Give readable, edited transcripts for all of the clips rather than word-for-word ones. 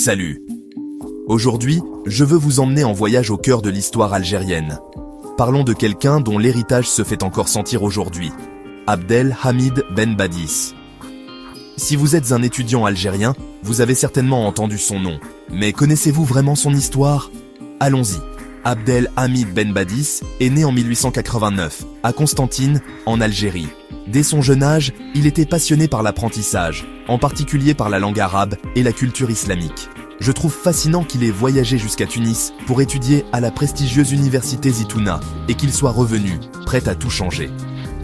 Salut. Aujourd'hui, je veux vous emmener en voyage au cœur de l'histoire algérienne. Parlons de quelqu'un dont l'héritage se fait encore sentir aujourd'hui. Abdel Hamid Ben Badis. Si vous êtes un étudiant algérien, vous avez certainement entendu son nom. Mais connaissez-vous vraiment son histoire? Allons-y. Abdel Hamid Ben Badis est né en 1889, à Constantine, en Algérie. Dès son jeune âge, il était passionné par l'apprentissage, en particulier par la langue arabe et la culture islamique. Je trouve fascinant qu'il ait voyagé jusqu'à Tunis pour étudier à la prestigieuse université Zitouna et qu'il soit revenu, prêt à tout changer.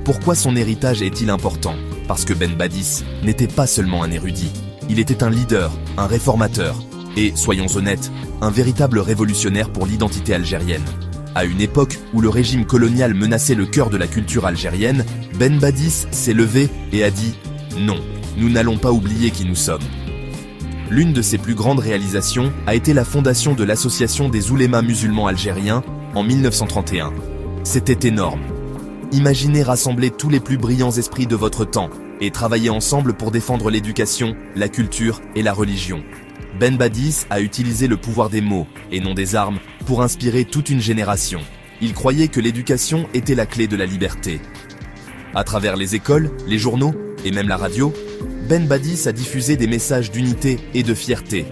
Pourquoi son héritage est-il important? Parce que Ben Badis n'était pas seulement un érudit, il était un leader, un réformateur et, soyons honnêtes, un véritable révolutionnaire pour l'identité algérienne. À une époque où le régime colonial menaçait le cœur de la culture algérienne, Ben Badis s'est levé et a dit « Non, nous n'allons pas oublier qui nous sommes ». L'une de ses plus grandes réalisations a été la fondation de l'Association des oulémas musulmans algériens en 1931. C'était énorme. Imaginez rassembler tous les plus brillants esprits de votre temps et travailler ensemble pour défendre l'éducation, la culture et la religion. Ben Badis a utilisé le pouvoir des mots, et non des armes, pour inspirer toute une génération. Il croyait que l'éducation était la clé de la liberté. À travers les écoles, les journaux et même la radio, Ben Badis a diffusé des messages d'unité et de fierté.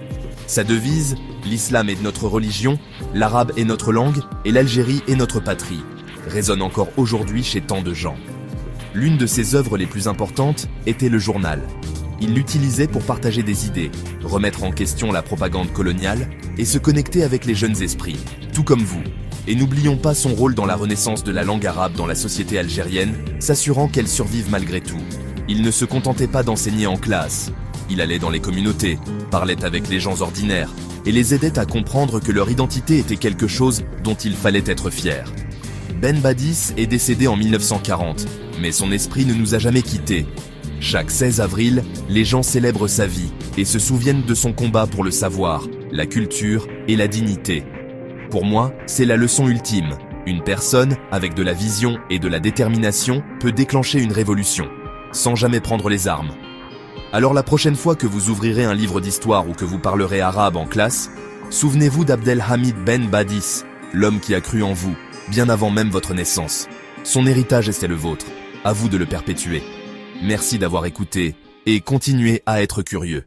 Sa devise, l'islam est notre religion, l'arabe est notre langue et l'Algérie est notre patrie, résonne encore aujourd'hui chez tant de gens. L'une de ses œuvres les plus importantes était le journal. Il l'utilisait pour partager des idées, remettre en question la propagande coloniale et se connecter avec les jeunes esprits, tout comme vous. Et n'oublions pas son rôle dans la renaissance de la langue arabe dans la société algérienne, s'assurant qu'elle survive malgré tout. Il ne se contentait pas d'enseigner en classe. Il allait dans les communautés, parlait avec les gens ordinaires et les aidait à comprendre que leur identité était quelque chose dont il fallait être fier. Ben Badis est décédé en 1940, mais son esprit ne nous a jamais quittés. Chaque 16 avril, les gens célèbrent sa vie et se souviennent de son combat pour le savoir, la culture et la dignité. Pour moi, c'est la leçon ultime. Une personne, avec de la vision et de la détermination, peut déclencher une révolution, sans jamais prendre les armes. Alors la prochaine fois que vous ouvrirez un livre d'histoire ou que vous parlerez arabe en classe, souvenez-vous d'Abdel Hamid Ben Badis, l'homme qui a cru en vous, bien avant même votre naissance. Son héritage était le vôtre, à vous de le perpétuer. Merci d'avoir écouté et continuez à être curieux.